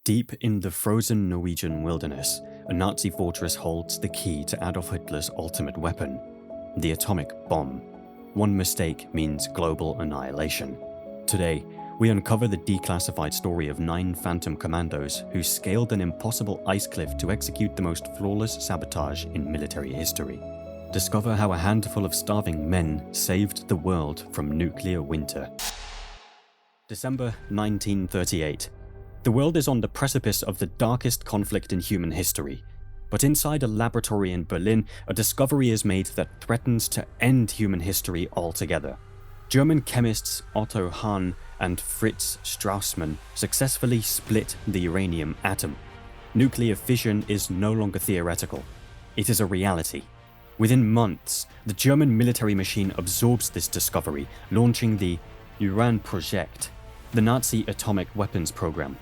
Deep in the frozen Norwegian wilderness, a Nazi fortress holds the key to Adolf Hitler's ultimate weapon, the atomic bomb. One mistake means global annihilation. Today, we uncover the declassified story of 9 phantom commandos who scaled an impossible ice cliff to execute the most flawless sabotage in military history. Discover how a handful of starving men saved the world from nuclear winter. December 1938. The world is on the precipice of the darkest conflict in human history. But inside a laboratory in Berlin, a discovery is made that threatens to end human history altogether. German chemists Otto Hahn and Fritz Strassmann successfully split the uranium atom. Nuclear fission is no longer theoretical. It is a reality. Within months, the German military machine absorbs this discovery, launching the Uran-Projekt, the Nazi atomic weapons program.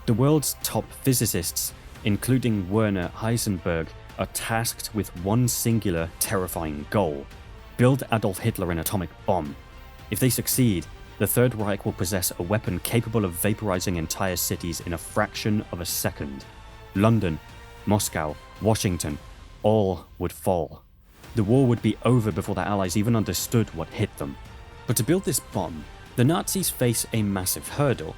The world's top physicists, including Werner Heisenberg, are tasked with one singular, terrifying goal: build Adolf Hitler an atomic bomb. If they succeed, the Third Reich will possess a weapon capable of vaporizing entire cities in a fraction of a second. London, Moscow, Washington, all would fall. The war would be over before the Allies even understood what hit them. But to build this bomb, the Nazis face a massive hurdle.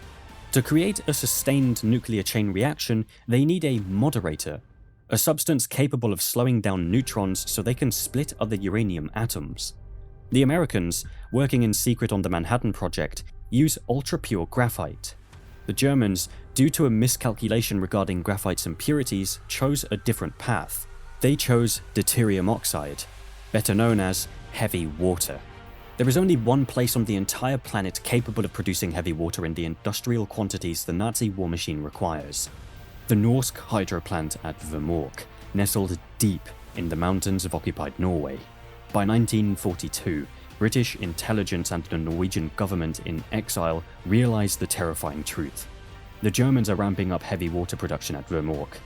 To create a sustained nuclear chain reaction, they need a moderator, a substance capable of slowing down neutrons so they can split other uranium atoms. The Americans, working in secret on the Manhattan Project, use ultra-pure graphite. The Germans, due to a miscalculation regarding graphite's impurities, chose a different path. They chose deuterium oxide, better known as heavy water. There is only one place on the entire planet capable of producing heavy water in the industrial quantities the Nazi war machine requires: the Norsk hydro plant at Vemork, nestled deep in the mountains of occupied Norway. By 1942, British intelligence and the Norwegian government in exile realized the terrifying truth. The Germans are ramping up heavy water production at Vemork.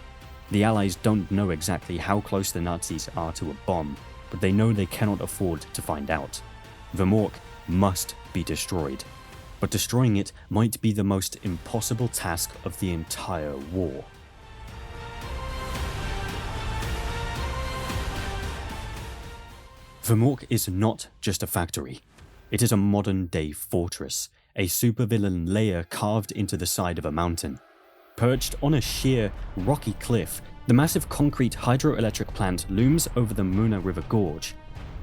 The Allies don't know exactly how close the Nazis are to a bomb, but they know they cannot afford to find out. Vemork must be destroyed, but destroying it might be the most impossible task of the entire war. Vemork is not just a factory. It is a modern-day fortress, a supervillain lair carved into the side of a mountain. Perched on a sheer, rocky cliff, the massive concrete hydroelectric plant looms over the Muna River Gorge.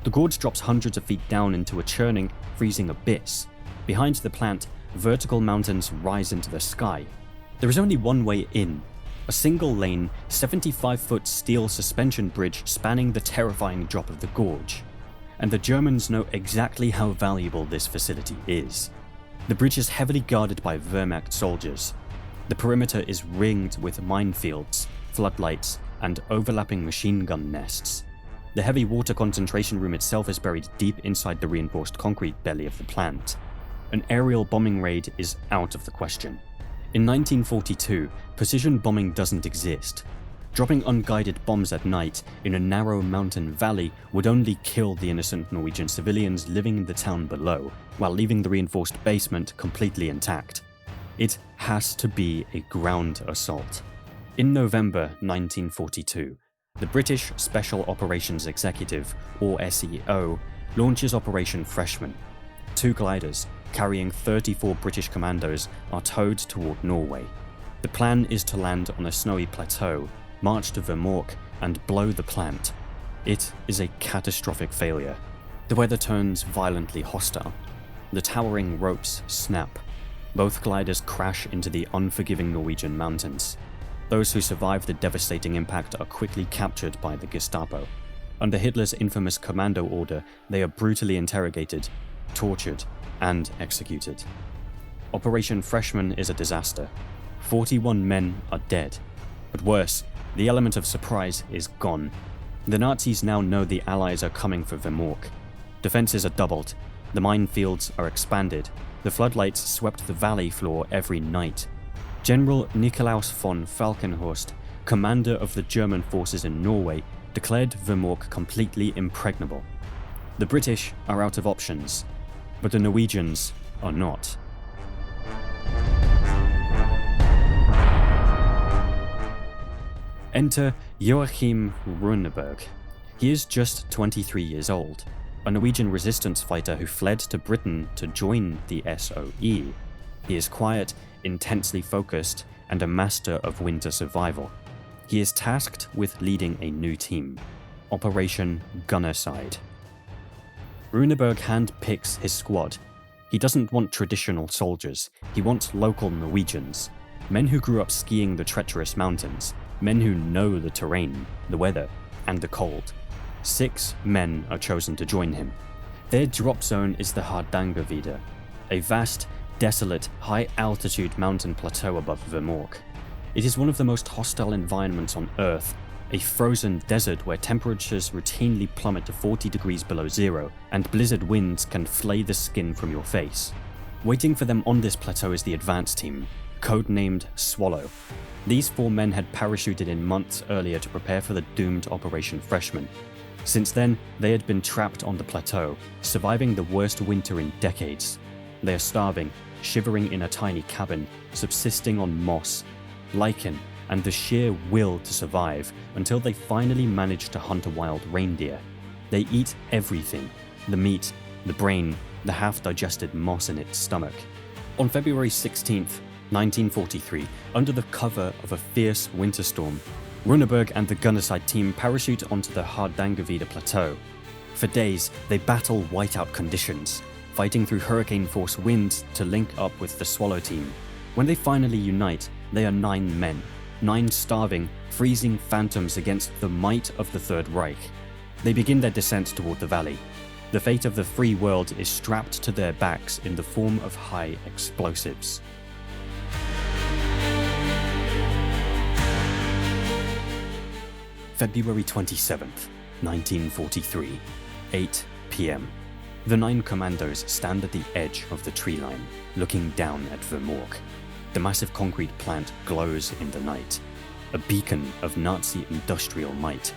The gorge drops hundreds of feet down into a churning, freezing abyss. Behind the plant, vertical mountains rise into the sky. There is only one way in: a single-lane, 75-foot steel suspension bridge spanning the terrifying drop of the gorge. And the Germans know exactly how valuable this facility is. The bridge is heavily guarded by Wehrmacht soldiers. The perimeter is ringed with minefields, floodlights, and overlapping machine gun nests. The heavy water concentration room itself is buried deep inside the reinforced concrete belly of the plant. An aerial bombing raid is out of the question. In 1942, precision bombing doesn't exist. Dropping unguided bombs at night in a narrow mountain valley would only kill the innocent Norwegian civilians living in the town below, while leaving the reinforced basement completely intact. It has to be a ground assault. In November 1942, the British Special Operations Executive, or SEO, launches Operation Freshman. 2 gliders, carrying 34 British commandos, are towed toward Norway. The plan is to land on a snowy plateau, march to Vemork, and blow the plant. It is a catastrophic failure. The weather turns violently hostile. The towering ropes snap. Both gliders crash into the unforgiving Norwegian mountains. Those who survive the devastating impact are quickly captured by the Gestapo. Under Hitler's infamous commando order, they are brutally interrogated, tortured, and executed. Operation Freshman is a disaster. 41 men are dead. But worse, the element of surprise is gone. The Nazis now know the Allies are coming for Vemork. Defenses are doubled. The minefields are expanded. The floodlights swept the valley floor every night. General Nikolaus von Falkenhorst, commander of the German forces in Norway, declared Vemork completely impregnable. The British are out of options, but the Norwegians are not. Enter Joachim Runeberg. He is just 23 years old, a Norwegian resistance fighter who fled to Britain to join the SOE. He is quiet, intensely focused, and a master of winter survival. He is tasked with leading a new team, Operation Gunnerside. Runeberg handpicks his squad. He doesn't want traditional soldiers, he wants local Norwegians, men who grew up skiing the treacherous mountains, men who know the terrain, the weather, and the cold. 6 men are chosen to join him. Their drop zone is the Hardangervidda, a vast, desolate, high-altitude mountain plateau above Vemork. It is one of the most hostile environments on Earth, a frozen desert where temperatures routinely plummet to 40 degrees below zero, and blizzard winds can flay the skin from your face. Waiting for them on this plateau is the advance team, codenamed Swallow. These 4 men had parachuted in months earlier to prepare for the doomed Operation Freshman. Since then, they had been trapped on the plateau, surviving the worst winter in decades. They are starving, shivering in a tiny cabin, subsisting on moss, lichen, and the sheer will to survive until they finally manage to hunt a wild reindeer. They eat everything: the meat, the brain, the half-digested moss in its stomach. On February 16th, 1943, under the cover of a fierce winter storm, Runeberg and the Gunnerside team parachute onto the Hardangervidda plateau. For days, they battle whiteout conditions, fighting through hurricane-force winds to link up with the Swallow team. When they finally unite, they are 9 men, 9 starving, freezing phantoms against the might of the Third Reich. They begin their descent toward the valley. The fate of the free world is strapped to their backs in the form of high explosives. February 27th, 1943, 8 p.m. The 9 commandos stand at the edge of the tree line, looking down at Vemork. The massive concrete plant glows in the night, a beacon of Nazi industrial might.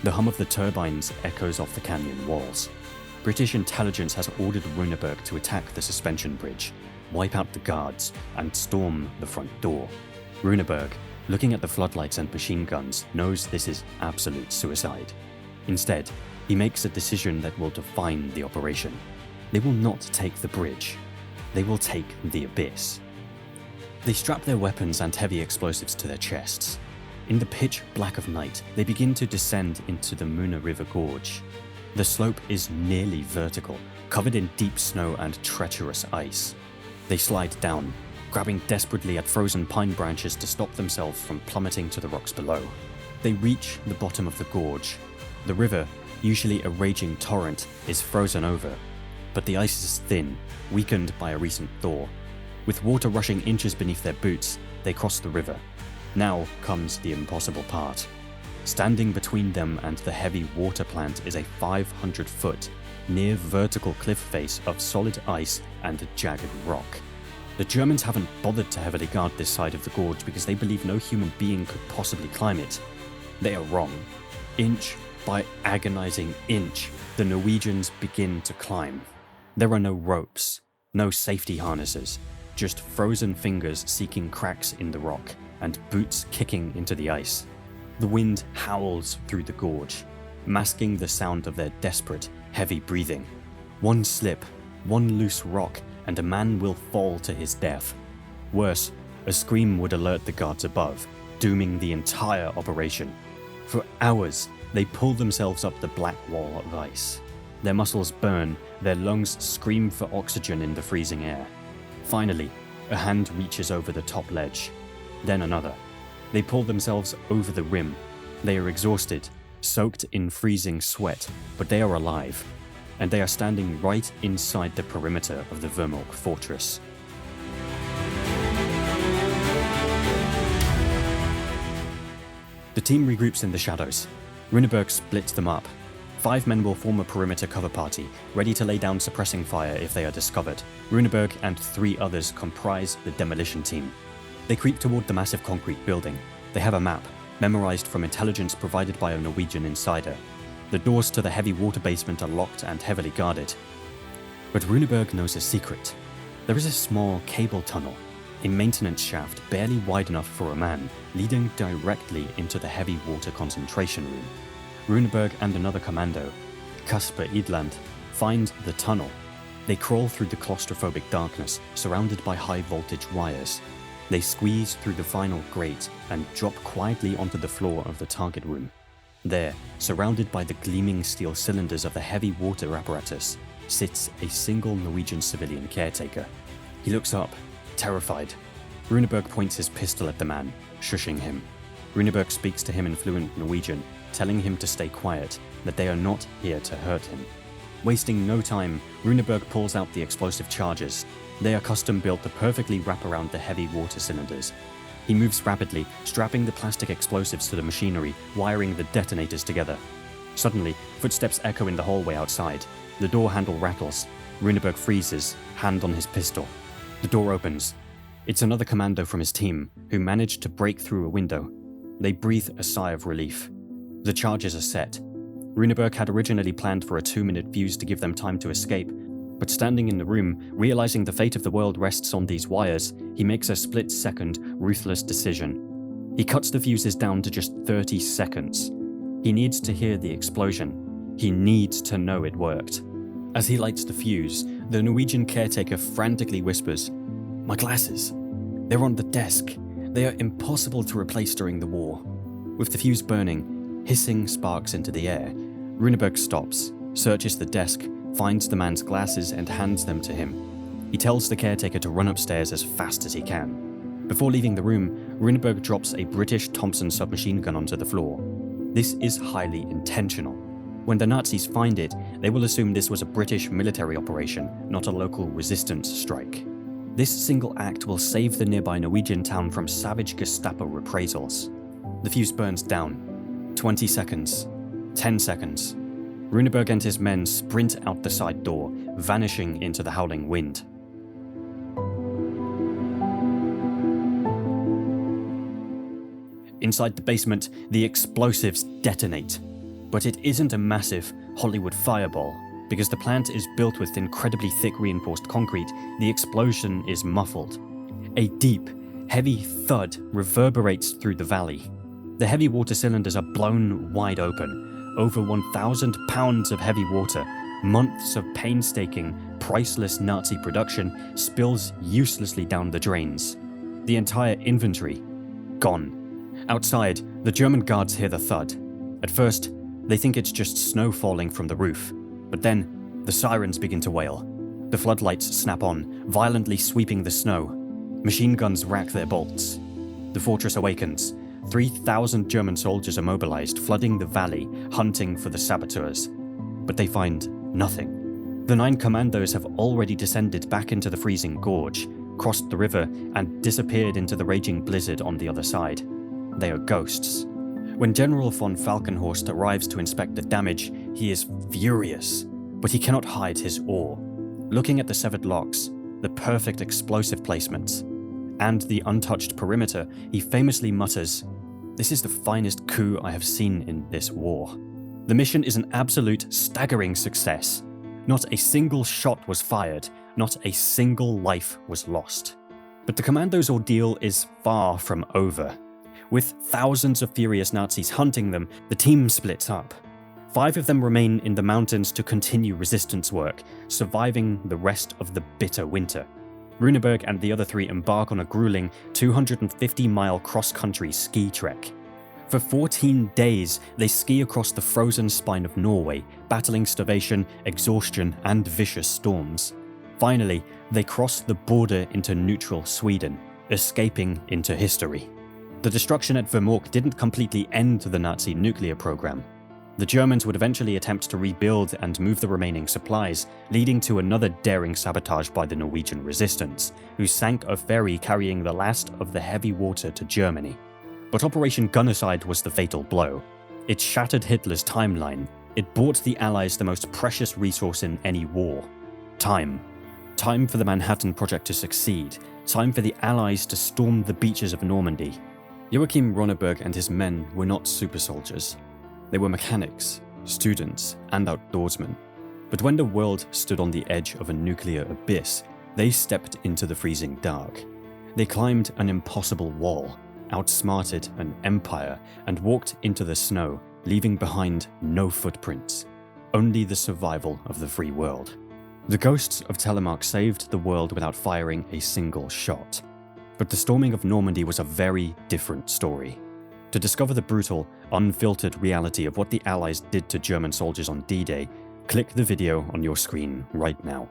The hum of the turbines echoes off the canyon walls. British intelligence has ordered Runeberg to attack the suspension bridge, wipe out the guards, and storm the front door. Runeberg, looking at the floodlights and machine guns, knows this is absolute suicide. Instead, he makes a decision that will define the operation. They will not take the bridge. They will take the abyss. They strap their weapons and heavy explosives to their chests. In the pitch black of night, they begin to descend into the Muna River Gorge. The slope is nearly vertical, covered in deep snow and treacherous ice. They slide down, grabbing desperately at frozen pine branches to stop themselves from plummeting to the rocks below. They reach the bottom of the gorge. The river, usually a raging torrent, is frozen over, but the ice is thin, weakened by a recent thaw. With water rushing inches beneath their boots, they cross the river. Now comes the impossible part. Standing between them and the heavy water plant is a 500-foot, near vertical cliff face of solid ice and jagged rock. The Germans haven't bothered to heavily guard this side of the gorge because they believe no human being could possibly climb it. They are wrong. Inch by agonizing inch, the Norwegians begin to climb. There are no ropes, no safety harnesses, just frozen fingers seeking cracks in the rock and boots kicking into the ice. The wind howls through the gorge, masking the sound of their desperate, heavy breathing. One slip, one loose rock, and a man will fall to his death. Worse, a scream would alert the guards above, dooming the entire operation. For hours, they pull themselves up the black wall of ice. Their muscles burn, their lungs scream for oxygen in the freezing air. Finally, a hand reaches over the top ledge, then another. They pull themselves over the rim. They are exhausted, soaked in freezing sweat, but they are alive, and they are standing right inside the perimeter of the Vemork fortress. The team regroups in the shadows. Runeberg splits them up. 5 men will form a perimeter cover party, ready to lay down suppressing fire if they are discovered. Runeberg and 3 others comprise the demolition team. They creep toward the massive concrete building. They have a map, memorized from intelligence provided by a Norwegian insider. The doors to the heavy water basement are locked and heavily guarded. But Runeberg knows a secret. There is a small cable tunnel, a maintenance shaft barely wide enough for a man, leading directly into the heavy water concentration room. Runeberg and another commando, Kasper Edland, find the tunnel. They crawl through the claustrophobic darkness, surrounded by high-voltage wires. They squeeze through the final grate and drop quietly onto the floor of the target room. There, surrounded by the gleaming steel cylinders of the heavy water apparatus, sits a single Norwegian civilian caretaker. He looks up, terrified. Runeberg points his pistol at the man, shushing him. Runeberg speaks to him in fluent Norwegian, telling him to stay quiet, that they are not here to hurt him. Wasting no time, Runeberg pulls out the explosive charges. They are custom-built to perfectly wrap around the heavy water cylinders. He moves rapidly, strapping the plastic explosives to the machinery, wiring the detonators together. Suddenly, footsteps echo in the hallway outside. The door handle rattles. Runeberg freezes, hand on his pistol. The door opens. It's another commando from his team, who managed to break through a window. They breathe a sigh of relief. The charges are set. Runeberg had originally planned for a 2-minute fuse to give them time to escape, but standing in the room, realizing the fate of the world rests on these wires, he makes a split-second, ruthless decision. He cuts the fuses down to just 30 seconds. He needs to hear the explosion. He needs to know it worked. As he lights the fuse, the Norwegian caretaker frantically whispers, "My glasses. They're on the desk. They are impossible to replace during the war." With the fuse burning, hissing sparks into the air, Runeberg stops, searches the desk, finds the man's glasses and hands them to him. He tells the caretaker to run upstairs as fast as he can. Before leaving the room, Runeberg drops a British Thompson submachine gun onto the floor. This is highly intentional. When the Nazis find it, they will assume this was a British military operation, not a local resistance strike. This single act will save the nearby Norwegian town from savage Gestapo reprisals. The fuse burns down. 20 seconds. 10 seconds. Runeberg and his men sprint out the side door, vanishing into the howling wind. Inside the basement, the explosives detonate. But it isn't a massive Hollywood fireball. Because the plant is built with incredibly thick reinforced concrete, the explosion is muffled. A deep, heavy thud reverberates through the valley. The heavy water cylinders are blown wide open. Over 1,000 pounds of heavy water, months of painstaking, priceless Nazi production spills uselessly down the drains. The entire inventory, gone. Outside, the German guards hear the thud. At first, they think it's just snow falling from the roof. But then, the sirens begin to wail. The floodlights snap on, violently sweeping the snow. Machine guns rack their bolts. The fortress awakens. 3,000 German soldiers are mobilized, flooding the valley, hunting for the saboteurs. But they find nothing. The 9 commandos have already descended back into the freezing gorge, crossed the river, and disappeared into the raging blizzard on the other side. They are ghosts. When General von Falkenhorst arrives to inspect the damage, he is furious, but he cannot hide his awe. Looking at the severed locks, the perfect explosive placements, and the untouched perimeter, he famously mutters, "This is the finest coup I have seen in this war." The mission is an absolute, staggering success. Not a single shot was fired, not a single life was lost. But the commandos' ordeal is far from over. With thousands of furious Nazis hunting them, the team splits up. 5 of them remain in the mountains to continue resistance work, surviving the rest of the bitter winter. Runeberg and the other 3 embark on a grueling 250-mile cross-country ski trek. For 14 days, they ski across the frozen spine of Norway, battling starvation, exhaustion, and vicious storms. Finally, they cross the border into neutral Sweden, escaping into history. The destruction at Vemork didn't completely end the Nazi nuclear program. The Germans would eventually attempt to rebuild and move the remaining supplies, leading to another daring sabotage by the Norwegian resistance, who sank a ferry carrying the last of the heavy water to Germany. But Operation Gunnerside was the fatal blow. It shattered Hitler's timeline. It bought the Allies the most precious resource in any war: time. Time for the Manhattan Project to succeed. Time for the Allies to storm the beaches of Normandy. Joachim Runeberg and his men were not super soldiers. They were mechanics, students, and outdoorsmen. But when the world stood on the edge of a nuclear abyss, they stepped into the freezing dark. They climbed an impossible wall, outsmarted an empire, and walked into the snow, leaving behind no footprints, only the survival of the free world. The ghosts of Telemark saved the world without firing a single shot. But the storming of Normandy was a very different story. To discover the brutal, unfiltered reality of what the Allies did to German soldiers on D-Day, click the video on your screen right now.